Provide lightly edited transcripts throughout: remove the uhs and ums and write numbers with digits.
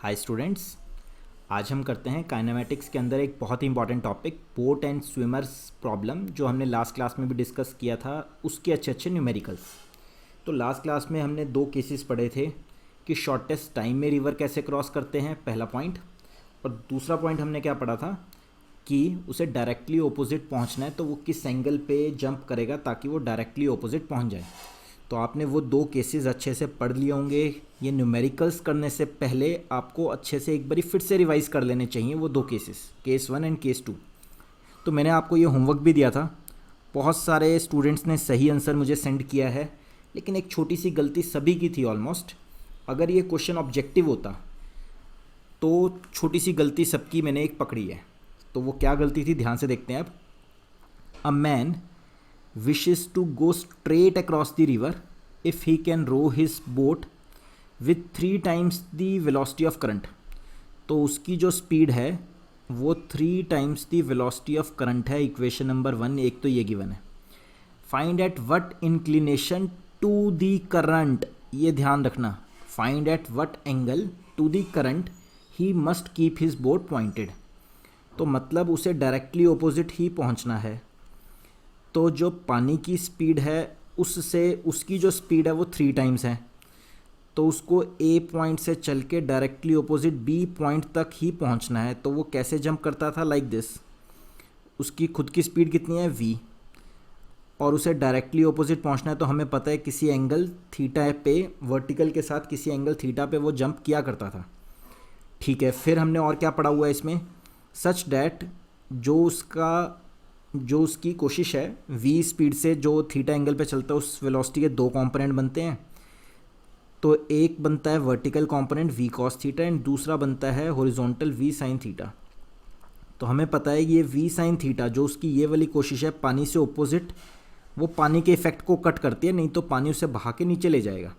Hi students, आज हम करते हैं काइनेमेटिक्स के अंदर एक बहुत ही important topic boat and swimmers problem, जो हमने लास्ट क्लास में भी डिस्कस किया था। उसके अच्छे अच्छे न्यूमेरिकल्स। तो लास्ट क्लास में हमने दो केसेस पढ़े थे कि शॉर्टेस्ट टाइम में रिवर कैसे क्रॉस करते हैं, पहला पॉइंट। और दूसरा पॉइंट हमने क्या पढ़ा था कि उसे डायरेक्टली ऑपोजिट पहुंचना है, तो वो किस एंगल पे जंप करेगा ताकि वो डायरेक्टली ऑपोजिट पहुंच जाए। तो आपने वो दो केसेस अच्छे से पढ़ लिए होंगे। ये न्यूमेरिकल्स करने से पहले आपको अच्छे से एक बारी फिर से रिवाइज़ कर लेने चाहिए वो दो केसेस, केस 1 एंड केस 2। तो मैंने आपको ये होमवर्क भी दिया था। बहुत सारे स्टूडेंट्स ने सही आंसर मुझे सेंड किया है, लेकिन एक छोटी सी गलती सभी की थी ऑलमोस्ट। अगर ये क्वेश्चन ऑब्जेक्टिव होता तो छोटी सी गलती सबकी मैंने एक पकड़ी है। तो वो क्या गलती थी, ध्यान से देखते हैं अब। A man wishes to go straight across the river if he can row his boat with 3 times the velocity of current। तो उसकी जो स्पीड है वो 3 times the velocity of current है। इक्वेशन नंबर 1 एक तो ये गिवन है। Find at what inclination to the current, ये ध्यान रखना, find at what angle to the current he must keep his boat pointed. तो मतलब उसे डायरेक्टली ऑपोजिट ही पहुंचना है। तो जो पानी की स्पीड है उससे उसकी जो स्पीड है वो 3 टाइम्स है, तो उसको ए पॉइंट से चल के डायरेक्टली ऑपोजिट बी पॉइंट तक ही पहुंचना है। तो वो कैसे जंप करता था, लाइक दिस। उसकी खुद की स्पीड कितनी है, वी, और उसे डायरेक्टली ऑपोजिट पहुंचना है। तो हमें पता है किसी एंगल थीटा पे, वर्टिकल के साथ किसी एंगल थीटा पे वो जंप किया करता था। ठीक है, फिर हमने और क्या पढ़ा हुआ है इसमें, सच डैट जो उसकी कोशिश है v स्पीड से जो थीटा एंगल पे चलता है उस वेलोसिटी के दो कंपोनेंट बनते हैं। तो एक बनता है vertical component v cos theta and दूसरा बनता है हॉरिजॉन्टल v sin थीटा। तो हमें पता है कि ये v sin थीटा जो उसकी ये वाली कोशिश है पानी से ऑपोजिट, वो पानी के इफेक्ट को कट करती है, नहीं तो पानी उसे बहा के नीचे ले जाएगा।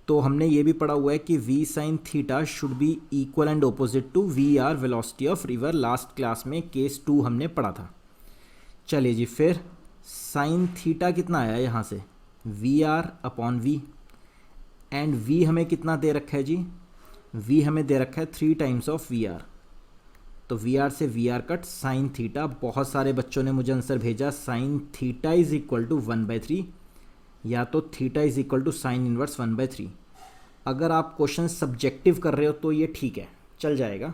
तो हमने ये भी पढ़ा हुआ है कि v sin theta should be equal and opposite to V R velocity of river. Last class में केस 2 हमने पढ़ा था। चलिए जी, फिर साइन थीटा कितना आया यहाँ से, V R upon V, and V हमें कितना दे रखा है जी, वी हमें दे रखा है 3 टाइम्स ऑफ वी आर। तो वी आर से V R cut, sine theta. बहुत सारे बच्चों ने मुझे आंसर भेजा sine theta is equal to 1/3, या तो theta is equal to sine inverse 1/3। अगर आप क्वेश्चन सब्जेक्टिव कर रहे हो तो ये ठीक है, चल जाएगा।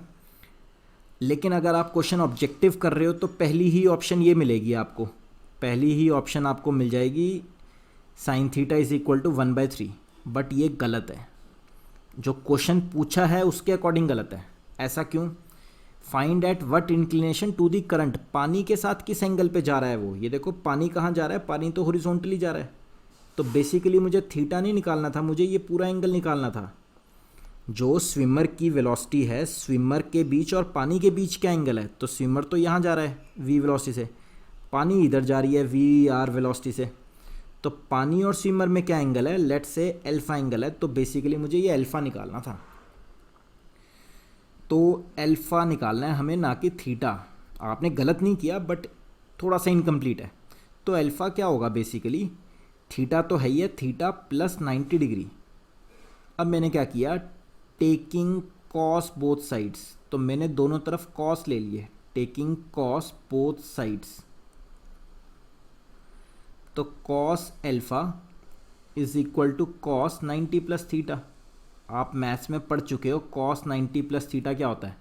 लेकिन अगर आप क्वेश्चन ऑब्जेक्टिव कर रहे हो तो पहली ही ऑप्शन ये मिलेगी आपको, पहली ही ऑप्शन आपको मिल जाएगी sine theta is equal to 1/3। But ये गलत है, जो क्वेश्चन पूछा है उसके अकॉर्डिंग गलत है। ऐसा क्यों, find at what inclination to the current, पानी के साथ किस एंगल पे जा रहा है वो। ये देखो पानी कहाँ जा रहा है, पानी तो हॉरिजॉन्टली जा रहा है। तो बेसिकली मुझे थीटा नहीं निकालना था, मुझे ये पूरा एंगल निकालना था। जो स्विमर की वेलोसिटी है, स्विमर के बीच और पानी के बीच क्या एंगल है, तो स्विमर तो यहाँ जा रहा है वी वेलोसिटी से, पानी इधर जा रही है वी आर वेलोसिटी से। तो पानी और स्विमर में क्या एंगल है, लेट से अल्फा एंगल है। तो बेसिकली मुझे ये अल्फा निकालना था, तो अल्फा निकालना है हमें, ना कि थीटा। आपने गलत नहीं किया, बट थोड़ा सा इनकम्प्लीट है। तो अल्फा क्या होगा, बेसिकली थीटा तो है ही है, थीटा प्लस 90 डिग्री। अब मैंने क्या किया, टेकिंग कॉस बोथ साइड्स, तो मैंने दोनों तरफ कॉस ले लिए, टेकिंग कॉस बोथ साइड्स। तो cos alpha is equal to cos 90 plus theta. आप मैथ्स में पढ़ चुके हो कॉस 90 प्लस थीटा क्या होता है,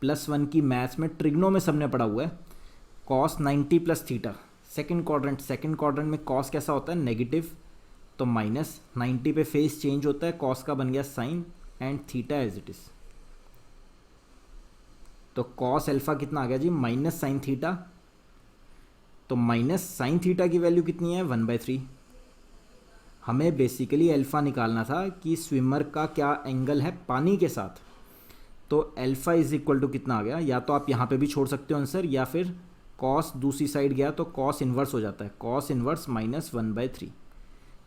+1 की मैथ्स में ट्रिग्नो में सबने पढ़ा हुआ है। Cos 90 plus theta, second quadrant में कॉस कैसा होता है, नेगेटिव, तो माइनस 90 पे फेस चेंज होता है, कॉस का बन गया sine and theta as it is. तो कॉस अल्फा कितना आ गया जी, माइनस साइन थीटा। तो माइनस साइन थीटा की वैल्यू कितनी है, 1/3। हमें बेसिकली अल्फा निकालना था कि स्विमर का क्या एंगल है पानी के साथ। तो अल्फा इज इक्वल टू कितना आ गया, या तो आप यहाँ पे भी छोड़ सकते हो आंसर, या फिर कॉस दूसरी साइड गया तो कॉस इन्वर्स हो जाता है, कॉस इन्वर्स माइनस 1/3।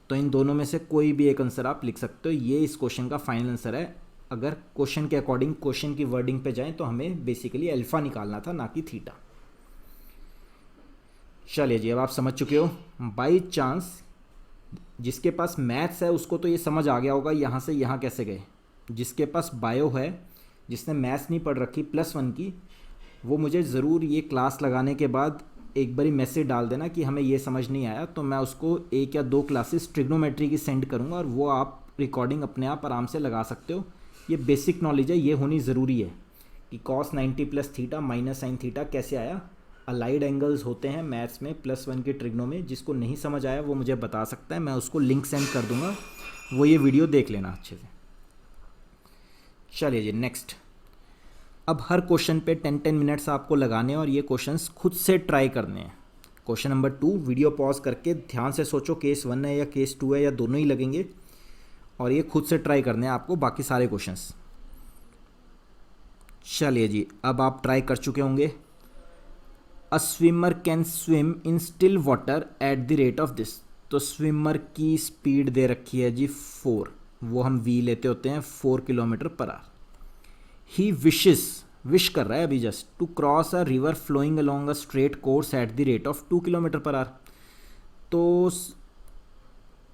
तो इन दोनों में से कोई भी एक आंसर आप लिख सकते हो। ये इस क्वेश्चन का फाइनल आंसर है। अगर क्वेश्चन के अकॉर्डिंग क्वेश्चन की वर्डिंग पे जाएं तो हमें बेसिकली अल्फा निकालना था, ना कि थीटा। चलिए जी, अब आप समझ चुके हो। बाई चांस जिसके पास मैथ्स है उसको तो ये समझ आ गया होगा यहाँ से यहाँ कैसे गए, जिसके पास बायो है जिसने मैथ्स नहीं पढ़ रखी +1 की, वो मुझे ज़रूर ये क्लास लगाने के बाद एक बारी मैसेज डाल देना कि हमें ये समझ नहीं आया, तो मैं उसको 1 या 2 क्लासेस ट्रिग्नोमेट्री की सेंड करूँगा और वो आप रिकॉर्डिंग अपने आप आराम से लगा सकते हो। ये बेसिक नॉलेज है, ये होनी ज़रूरी है कि cos 90 + theta minus sine theta कैसे आया। अलाइड एंगल्स होते हैं मैथ्स में +1 के ट्रिग्नो में। जिसको नहीं समझ आया वो मुझे बता सकता है, मैं उसको लिंक सेंड कर दूंगा, वो ये वीडियो देख लेना अच्छे से। चलिए जी नेक्स्ट। अब हर क्वेश्चन पे 10-10 मिनट्स आपको लगाने हैं और ये क्वेश्चंस खुद से ट्राई करने हैं। क्वेश्चन नंबर 2 वीडियो पॉज करके ध्यान से सोचो केस 1 है या केस 2 है या दोनों ही लगेंगे, और ये खुद से ट्राई करने हैं आपको बाकी सारे क्वेश्चंस। चलिए जी, अब आप ट्राई कर चुके होंगे। अ swimmer can swim in still water at the rate of this. तो स्विमर की स्पीड दे रखी है जी 4, वो हम वी लेते होते हैं 4 km/h। ही विश कर रहा है अभी just to cross a river flowing along a straight course at the rate of 2 km/h। तो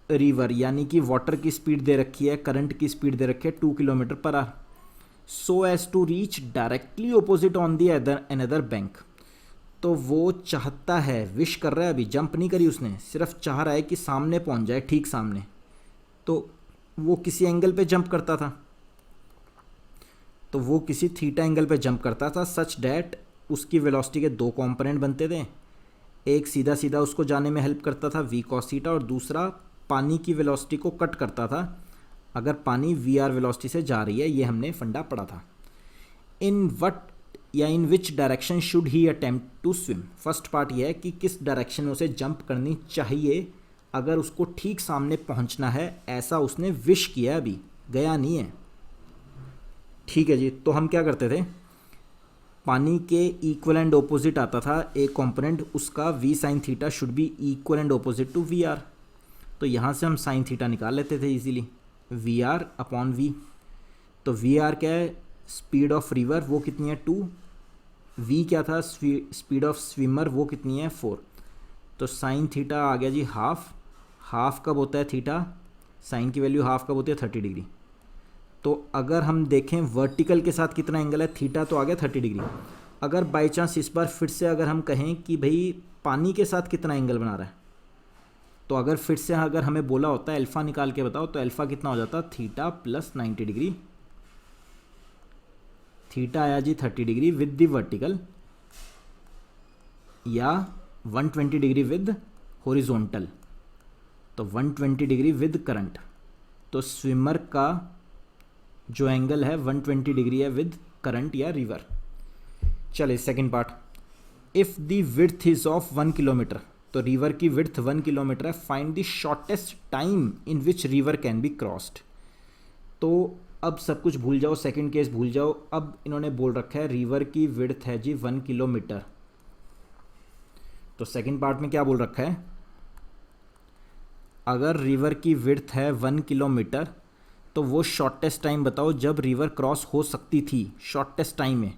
रिवर यानी कि वाटर की स्पीड दे रखी है, करंट की स्पीड दे रखी है 2 km/h, so as to reach directly opposite on the another bank. तो वो चाहता है, विश कर रहा है, अभी जंप नहीं करी उसने, सिर्फ चाह रहा है कि सामने पहुंच जाए, ठीक सामने। तो वो किसी एंगल पे जंप करता था, तो वो किसी थीटा एंगल पे जंप करता था सच डैट उसकी वेलोसिटी के 2 कंपोनेंट बनते थे। एक सीधा सीधा उसको जाने में हेल्प करता था v cos थीटा, और दूसरा पानी की वेलोसिटी को कट करता था अगर पानी v r वेलोसिटी से जा रही है। ये हमने फंडा पढ़ा था। In which direction should he attempt to swim. First part ये है कि किस डायरेक्शन में उसे जंप करनी चाहिए अगर उसको ठीक सामने पहुंचना है, ऐसा उसने विश किया, अभी गया नहीं है। ठीक है जी, तो हम क्या करते थे, पानी के इक्वल एंड ऑपोजिट आता था एक कंपोनेंट, उसका v sin theta should be equal and opposite to V R. तो यहाँ से हम sin थीटा निकाल लेते थे easily, V R upon V. तो वी आर क्या है, स्पीड ऑफ रिवर, वो कितनी है 2, v क्या था स्पीड ऑफ स्विमर, वो कितनी है 4। तो sin थीटा आ गया जी हाफ कब होता है थीटा, sin की वैल्यू हाफ कब होती है 30 डिग्री। तो अगर हम देखें वर्टिकल के साथ कितना एंगल है, थीटा तो आ गया 30 डिग्री। अगर बाई चांस इस बार फिर से अगर हम कहें कि भाई पानी के साथ कितना एंगल बना रहा है, तो अगर फिर से अगर हमें बोला होता है अल्फ़ा निकाल के बताओ, तो अल्फ़ा कितना हो जाता, थीटा प्लस 90 डिग्री। थीटा आया जी 30 डिग्री विद द वर्टिकल, या 120 डिग्री विद हॉरिजॉन्टल। तो 120 डिग्री विद करंट। तो स्विमर का जो एंगल है 120 डिग्री है विद करंट या रिवर। चलिए second part, if the width is of 1 kilometre. तो रिवर की विड्थ 1 किलोमीटर है, find the shortest time in which river can be crossed. तो अब सब कुछ भूल जाओ, सेकंड केस भूल जाओ। अब इन्होंने बोल रखा है रिवर की विड्थ है जी 1 किलोमीटर। तो सेकंड पार्ट में क्या बोल रखा है, अगर रिवर की विड्थ है 1 किलोमीटर तो वो शॉर्टेस्ट टाइम बताओ जब रिवर क्रॉस हो सकती थी शॉर्टेस्ट टाइम में।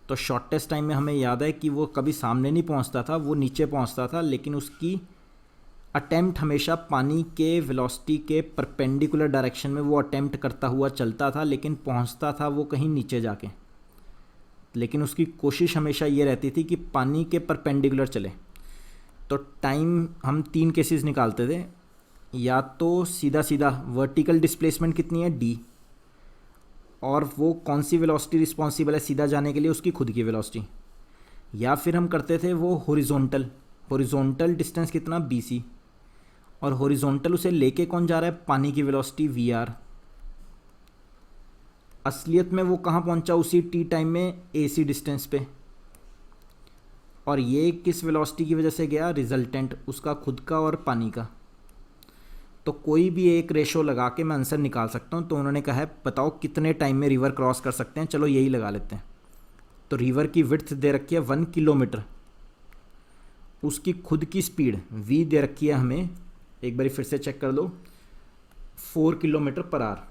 तो शॉर्टेस्ट टाइम में हमें याद है कि वो कभी सामने नहीं पहुंचता था, वो नीचे पहुंचता था, लेकिन उसकी अटेम्प्ट हमेशा पानी के वेलोसिटी के परपेंडिकुलर डायरेक्शन में वो अटेम्प्ट करता हुआ चलता था, लेकिन पहुंचता था वो कहीं नीचे जाके। लेकिन उसकी कोशिश हमेशा ये रहती थी कि पानी के परपेंडिकुलर चले। तो टाइम हम 3 केसेस निकालते थे, या तो सीधा सीधा वर्टिकल डिस्प्लेसमेंट कितनी है d, और वो कौन सी वेलोसिटी रिस्पॉन्सिबल है सीधा जाने के लिए, उसकी खुद की वेलोसिटी। या फिर हम करते थे वो हॉरिजॉन्टल डिस्टेंस कितना bc, और हॉरिजॉन्टल उसे लेके कौन जा रहा है, पानी की वेलोसिटी vr। असलियत में वो कहाँ पहुंचा, उसी t टाइम में ac डिस्टेंस पे, और ये किस वेलोसिटी की वजह से गया, रिजल्टेंट उसका खुद का और पानी का। तो कोई भी एक रेशो लगा के मैं आंसर निकाल सकता हूँ। तो उन्होंने कहा है बताओ कितने टाइम में रिवर क्रॉस कर सकते हैं, चलो यही लगा लेते हैं। तो रिवर की विड्थ दे रखी है 1 किलोमीटर, उसकी खुद की स्पीड v दे रखी है हमें, एक बार फिर से चेक कर लो, 4 km/h,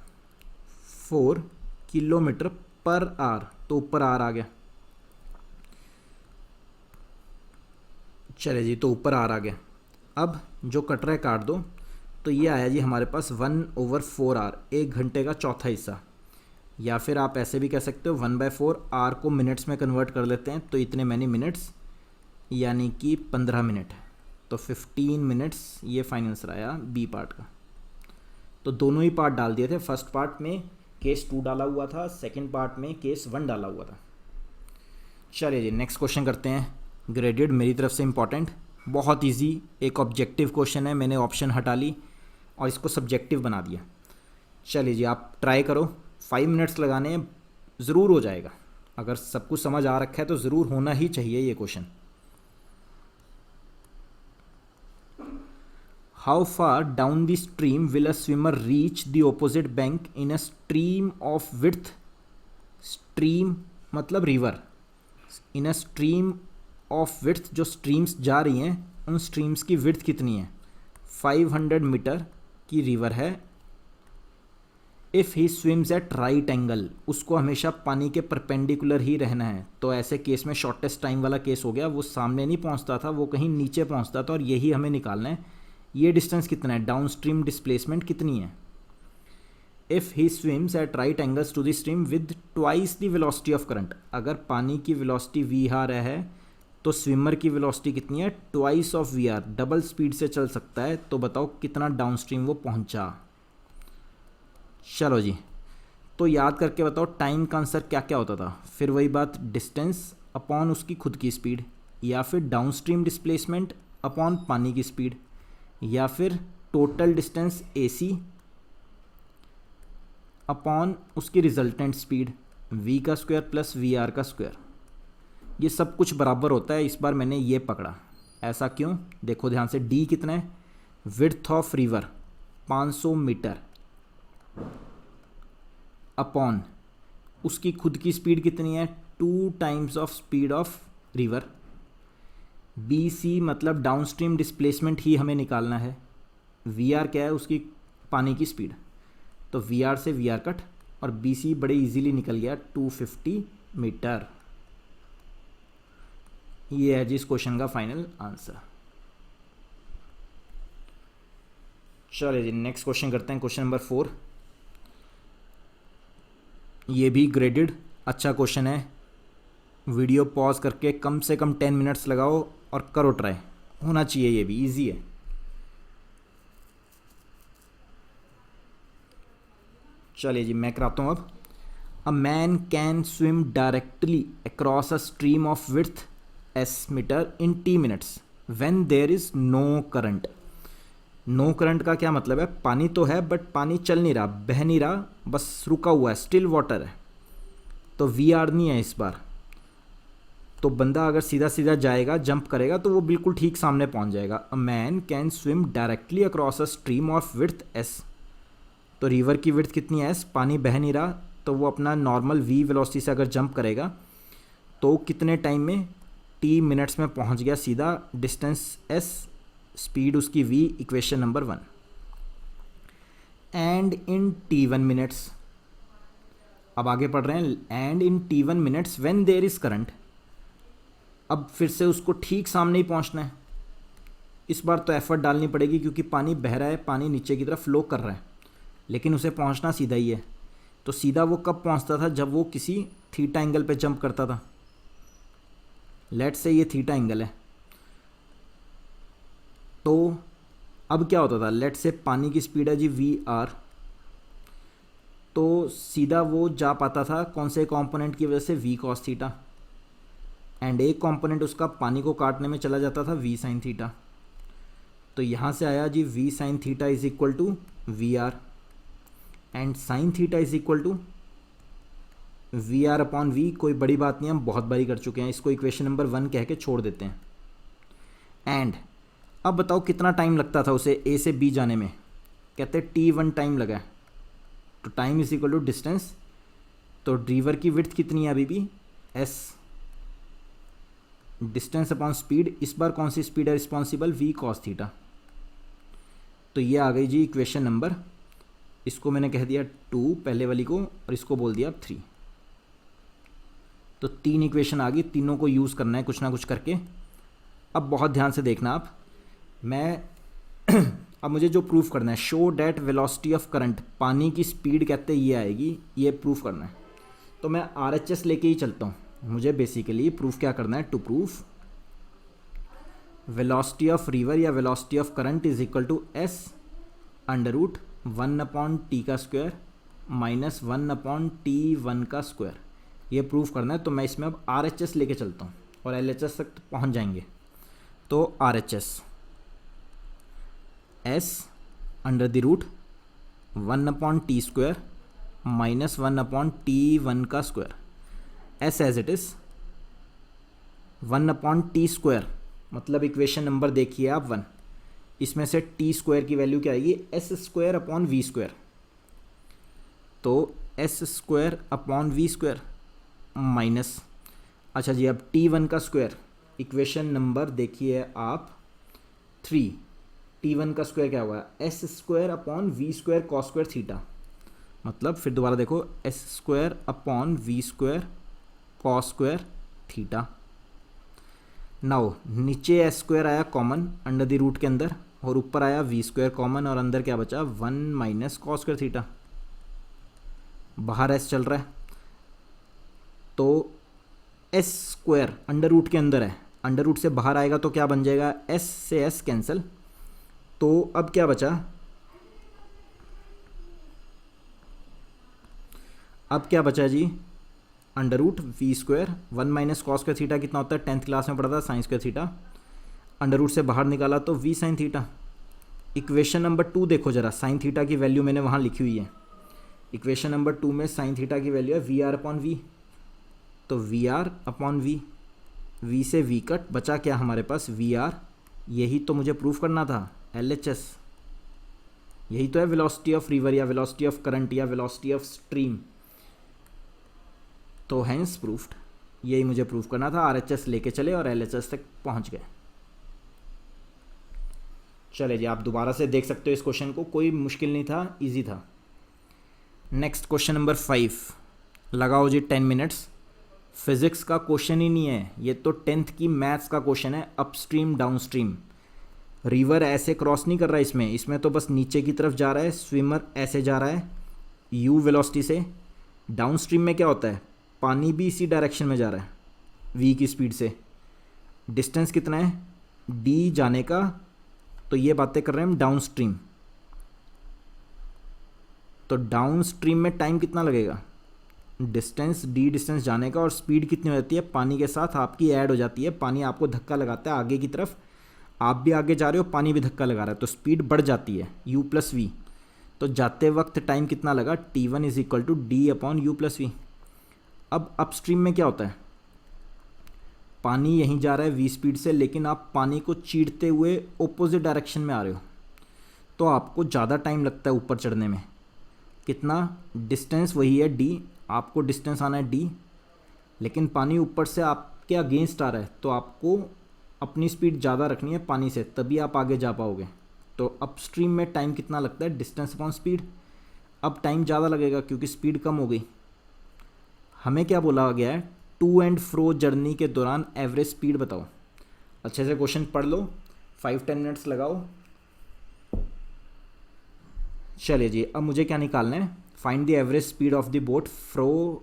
4 km/h। तो ऊपर r आ गया, चले जी, तो ऊपर r आ गया। अब जो कट रहा है काट दो। तो ये आया जी हमारे पास 1/4 आवर, 1 घंटे का चौथा हिस्सा। या फिर आप ऐसे भी कह सकते हो 1/4 आर को मिनट्स में कन्वर्ट कर लेते हैं तो इतने मैनी मिनट्स यानी कि 15 मिनट। तो 15 मिनट्स ये फाइनल आंसर आया बी पार्ट का। तो दोनों ही पार्ट डाल दिए थे, फर्स्ट पार्ट में केस 2 डाला हुआ था, सेकंड पार्ट में केस 1 डाला हुआ था। चलिए जी नेक्स्ट क्वेश्चन करते हैं, ग्रेडेड मेरी तरफ से इम्पॉर्टेंट, बहुत इजी एक ऑब्जेक्टिव क्वेश्चन है, मैंने ऑप्शन हटा ली और इसको सब्जेक्टिव बना दिया। चलिए जी आप ट्राई करो, 5 मिनट्स लगाने ज़रूर हो जाएगा, अगर सब कुछ समझ आ रखा है तो ज़रूर होना ही चाहिए ये question. How far down the stream will a swimmer reach the opposite bank in a stream of width, stream मतलब river, in a stream of width जो स्ट्रीम्स जा रही हैं उन स्ट्रीम्स की विड्थ कितनी है, 500 मीटर की रिवर है। If he swims at right angle, उसको हमेशा पानी के परपेंडिकुलर ही रहना है। तो ऐसे केस में शॉर्टेस्ट टाइम वाला केस हो गया, वो सामने नहीं पहुंचता था, वो कहीं नीचे पहुंचता था और यही हमें निकालना है। ये डिस्टेंस कितना है, डाउन स्ट्रीम डिस्प्लेसमेंट कितनी है। If he swims at right angles to the stream with twice the velocity of current, अगर पानी की वेलोसिटी वी आर है तो स्विमर की वेलोसिटी कितनी है, twice of V R, double speed से चल सकता है। तो बताओ कितना डाउन स्ट्रीम वो पहुंचा। चलो जी तो याद करके बताओ टाइम का आंसर क्या क्या होता था, फिर वही बात, डिस्टेंस अपॉन उसकी खुद की स्पीड, या फिर डाउन स्ट्रीम डिस्प्लेसमेंट अपॉन पानी की स्पीड, या फिर टोटल डिस्टेंस AC अपॉन उसकी रिजल्टेंट स्पीड, v का स्क्वायर प्लस VR का स्क्वायर। ये सब कुछ बराबर होता है, इस बार मैंने ये पकड़ा। ऐसा क्यों, देखो ध्यान से, d कितना है, width of river 500 metre upon उसकी खुद की स्पीड कितनी है, 2 times of speed of river. BC मतलब डाउन स्ट्रीम डिस्प्लेसमेंट ही हमें निकालना है, VR क्या है, उसकी पानी की स्पीड। तो VR से VR कट और BC बड़े इजीली निकल गया 250 मीटर। ये है जिस क्वेश्चन का फाइनल आंसर। चलिए जी नेक्स्ट क्वेश्चन करते हैं, क्वेश्चन नंबर 4। ये भी ग्रेडेड अच्छा क्वेश्चन है, वीडियो पॉज करके कम से कम 10 मिनट्स लगाओ और करो ट्राई, होना चाहिए, ये भी इजी है। चलिए जी मैं कराता हूँ अब। A man can swim directly across a stream of width S metre in T minutes when there is no current. No current का क्या मतलब है, पानी तो है बट पानी चल नहीं रहा, बह नहीं रहा, बस रुका हुआ है, स्टिल वाटर है। तो VR नहीं है इस बार, तो बंदा अगर सीधा सीधा जाएगा, जंप करेगा तो वो बिल्कुल ठीक सामने पहुंच जाएगा। अ man can swim directly across a stream of width S, तो रिवर की विड्थ कितनी है S, पानी बह नहीं रहा, तो वो अपना नॉर्मल V वेलोसिटी से अगर जंप करेगा तो कितने टाइम में, T मिनट्स में पहुंच गया सीधा, डिस्टेंस S, स्पीड उसकी V, equation number 1। And in T1 minutes, अब आगे पढ़ रहे हैं, and in T1 minutes when there is current, अब फिर से उसको ठीक सामने ही पहुंचना है। इस बार तो एफर्ट डालनी पड़ेगी क्योंकि पानी बह रहा है, पानी नीचे की तरफ फ्लो कर रहा है, लेकिन उसे पहुंचना सीधा ही है। तो सीधा वो कब पहुंचता था, जब वो किसी थीटा एंगल पे जंप करता था। लेट्स से ये थीटा एंगल है, तो अब क्या होता था, लेट्स से पानी की स्पीड है जी VR, तो सीधा वो जा पाता था कौन से कंपोनेंट की वजह से, V cos थीटा, एंड एक कंपोनेंट उसका पानी को काटने में चला जाता था V sin थीटा। तो यहाँ से आया जी V sin थीटा is equal to VR and sin थीटा is equal to VR upon V। कोई बड़ी बात नहीं, हम बहुत बारी कर चुके हैं, इसको इक्वेशन नंबर 1 कह के छोड़ देते हैं। एंड अब बताओ कितना टाइम लगता था उसे A से B जाने में, कहते हैं T1 टाइम लगा। तो time is equal to distance, तो रिवर की विड्थ कितनी है अभी भी S, डिस्टेंस अपॉन स्पीड, इस बार कौन सी स्पीड है रिस्पॉन्सिबल, V cos थीटा। तो ये आ गई जी इक्वेशन नंबर, इसको मैंने कह दिया 2 पहले वाली को और इसको बोल दिया 3। तो 3 इक्वेशन आ गई, तीनों को यूज़ करना है कुछ ना कुछ करके। अब बहुत ध्यान से देखना आप, मैं अब मुझे जो प्रूफ करना है, show that velocity of current, पानी की स्पीड कहते हैं ये आएगी, ये प्रूफ करना है। तो मैं RHS लेके ही चलता हूँ। मुझे बेसिकली प्रूफ क्या करना है, to proof velocity of river या velocity of current is equal to S under root 1/t का स्क्वायर माइनस 1/t1 का स्क्वायर। ये प्रूफ करना है। तो मैं इसमें अब RHS लेके चलता हूँ और LHS तक पहुँच जाएंगे। तो RHS S under the root 1/t square minus 1/t1 का square. S as it is 1/t square, मतलब इक्वेशन नंबर देखिए आप 1, इसमें से t स्क्वायर की वैल्यू क्या आएगी, S square upon V square. तो S square upon V square minus, अच्छा जी, अब t1 का स्क्वायर, इक्वेशन नंबर देखिए आप 3, t1 का स्क्वायर क्या होगा, S square upon V square cos square theta, मतलब फिर दोबारा देखो S square upon V square cos square theta. Now नीचे S स्क्वायर आया कॉमन अंडर द रूट के अंदर, और ऊपर आया V स्क्वायर कॉमन, और अंदर क्या बचा 1 माइनस कॉस स्क्वायर थीटा। बाहर S चल रहा है, तो S स्क्वायर अंडर रूट के अंदर है, अंडर रूट से बाहर आएगा तो क्या बन जाएगा, S से S कैंसिल। तो अब क्या बचा, अब क्या बचा जी, under root V square 1 minus cos square theta कितना होता है, 10th क्लास में पढ़ा था, sine square theta, under root से बाहर निकाला तो V sine theta. Equation number 2 देखो जरा, साइन थीटा की वैल्यू मैंने वहाँ लिखी हुई है। इक्वेशन नंबर 2 में साइन थीटा की वैल्यू है VR अपॉन V, तो VR अपॉन V, V से V कट, बचा क्या हमारे पास VR, यही तो मुझे प्रूफ करना था, LHS, यही तो है वेलोसिटी ऑफ रिवर या वेलोसिटी ऑफ करंट या वेलोसिटी ऑफ स्ट्रीम। तो हैंस प्रूफ्ड, यही मुझे प्रूफ करना था। RHS लेके चले और LHS तक पहुंच गए। चले जी, आप दोबारा से देख सकते हो इस क्वेश्चन को, कोई मुश्किल नहीं था, इजी था। नेक्स्ट क्वेश्चन नंबर 5, लगाओ जी 10 मिनट्स। फिजिक्स का क्वेश्चन ही नहीं है ये, तो 10th की मैथ्स का क्वेश्चन है, अपस्ट्रीम डाउनस्ट्रीम। रिवर ऐसे क्रॉस नहीं कर रहा है, इसमें तो बस नीचे की तरफ जा रहा है, स्विमर ऐसे जा रहा है u वेलोसिटी से। डाउनस्ट्रीम में क्या होता है, पानी भी इसी डायरेक्शन में जा रहा है v की स्पीड से। डिस्टेंस कितना है d जाने का, तो ये बातें कर रहे हैं हम डाउनस्ट्रीम। तो डाउनस्ट्रीम में टाइम कितना लगेगा, डिस्टेंस d डिस्टेंस जाने का, और स्पीड कितनी हो जाती है, पानी के साथ आपकी ऐड हो जाती है। पानी आपको धक्का लगाता है आगे की तरफ, आप भी आगे जा रहे हो, पानी भी धक्का लगा रहा है, तो स्पीड बढ़ जाती है u प्लस वी। तो जाते वक्त टाइम कितना लगा, t1 is equal to D upon U plus V. अब अपस्ट्रीम में क्या होता है, पानी यहीं जा रहा है v स्पीड से, लेकिन आप पानी को चीरते हुए ऑपोजिट डायरेक्शन में आ रहे हो, तो आपको ज़्यादा टाइम लगता है ऊपर चढ़ने में। कितना, डिस्टेंस वही है d, आपको डिस्टेंस आना है d, लेकिन पानी ऊपर से आपके अगेंस्ट आ रहा है, तो आपको अपनी स्पीड ज़्यादा रखनी है पानी से, तभी आप आगे जा पाओगे। तो अपस्ट्रीम में टाइम कितना लगता है, डिस्टेंस अपॉन स्पीड। अब टाइम ज़्यादा लगेगा क्योंकि स्पीड कम हो गई। हमें क्या बोला गया है, टू एंड फ्रो जर्नी के दौरान एवरेज स्पीड बताओ। अच्छे से क्वेश्चन पढ़ लो, 5-10 मिनट्स लगाओ। चलिए जी, अब मुझे क्या निकालना है, find the average speed of the boat fro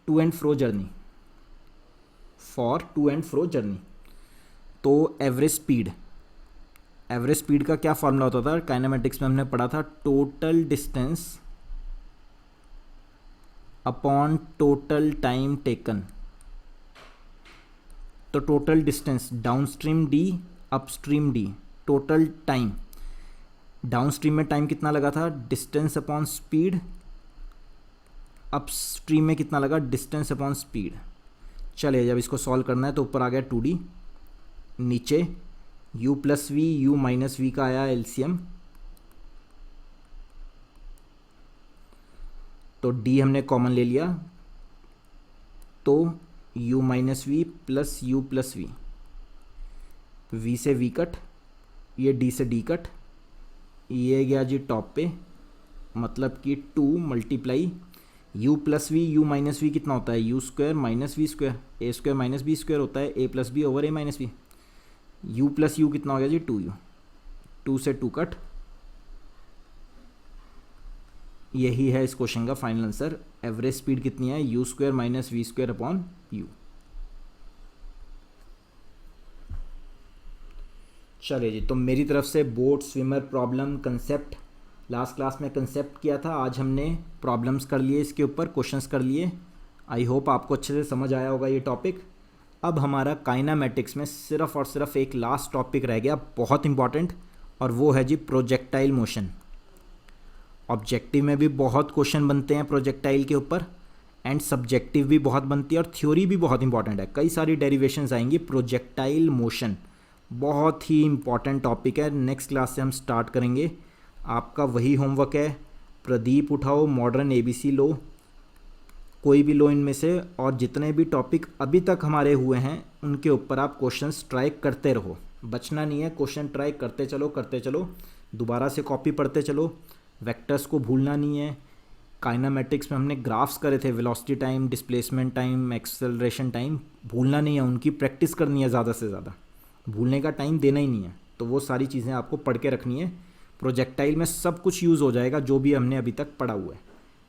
to and fro journey, for to and fro journey. तो एवरेज स्पीड का क्या फॉर्मूला होता था, काइनेमेटिक्स में हमने पढ़ा था, total distance upon total time taken. तो total distance downstream d upstream d, total time downstream में टाइम कितना लगा था, डिस्टेंस अपॉन स्पीड, अपस्ट्रीम में कितना लगा, डिस्टेंस अपॉन स्पीड। चलिए जब इसको सॉल्व करना है तो ऊपर आ गया 2d, नीचे u plus we you minus V का आया एलसीएम, तो d हमने कॉमन ले लिया, तो u minus v plus u plus v, v से v कट, ये d से d कट, ये गया जी टॉप पे, मतलब कि 2 multiply u plus we you minus v कितना होता है, you square minus we square, a square minus b square होता है, a plus b over a minus b. U plus u कितना हो गया जी 2u, 2 से 2 कट, यही है इस क्वेश्चन का फाइनल आंसर। एवरेज स्पीड कितनी है, you square minus we square upon U. चलिए जी, तो मेरी तरफ से boat swimmer problem concept, last class में कंसेप्ट किया था, आज हमने प्रॉब्लम्स कर लिए, इसके ऊपर क्वेश्चंस कर लिए। आई होप आपको अच्छे से समझ आया होगा ये टॉपिक। अब हमारा काइनामेटिक्स में सिर्फ और सिर्फ एक लास्ट टॉपिक रह गया, बहुत इंपॉर्टेंट, और वो है जी प्रोजेक्टाइल मोशन। ऑब्जेक्टिव में भी बहुत क्वेश्चन बनते हैं प्रोजेक्टाइल के ऊपर, एंड सब्जेक्टिव भी बहुत बनती है, और थ्योरी भी बहुत इंपॉर्टेंट है, कई सारी डेरिवेशंस आएंगी। प्रोजेक्टाइल मोशन बहुत ही इंपॉर्टेंट टॉपिक है, नेक्स्ट क्लास से हम स्टार्ट करेंगे। आपका वही होमवर्क है, प्रदीप उठाओ, मॉडर्न एबीसी लो, कोई भी लो इनमें से, और जितने भी टॉपिक अभी तक हमारे हुए हैं उनके ऊपर आप क्वेश्चंस ट्राई करते रहो, बचना नहीं है, क्वेश्चन ट्राई करते चलो, दोबारा से कॉपी पढ़ते चलो, वेक्टर्स को भूलना नहीं है। काइनामेटिक्स में हमने ग्राफ्स करे थे, velocity time, displacement time, acceleration time, भूलना नहीं है, उनकी प्रैक्टिस करनी है ज़्यादा से ज़्यादा, भूलने का टाइम देना ही नहीं है। तो वो सारी चीज़ें आपको पढ़ के रखनी है। प्रोजेक्टाइल में सब कुछ यूज़ हो जाएगा जो भी हमने अभी तक पढ़ा हुआ है।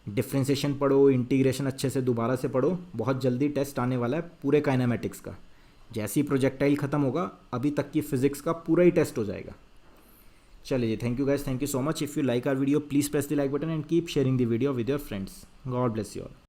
डिफ्रेंशिएशन पढ़ो, इंटीग्रेशन अच्छे से दोबारा से पढ़ो, बहुत जल्दी टेस्ट आने वाला है पूरे काइनामेटिक्स का। जैसे ही प्रोजेक्टाइल ख़त्म होगा, अभी तक की फिजिक्स का पूरा ही टेस्ट हो जाएगा। चलिए जी, thank you guys, thank you so much. If you like our video, please press the like button and keep sharing the video with your friends. God bless you all.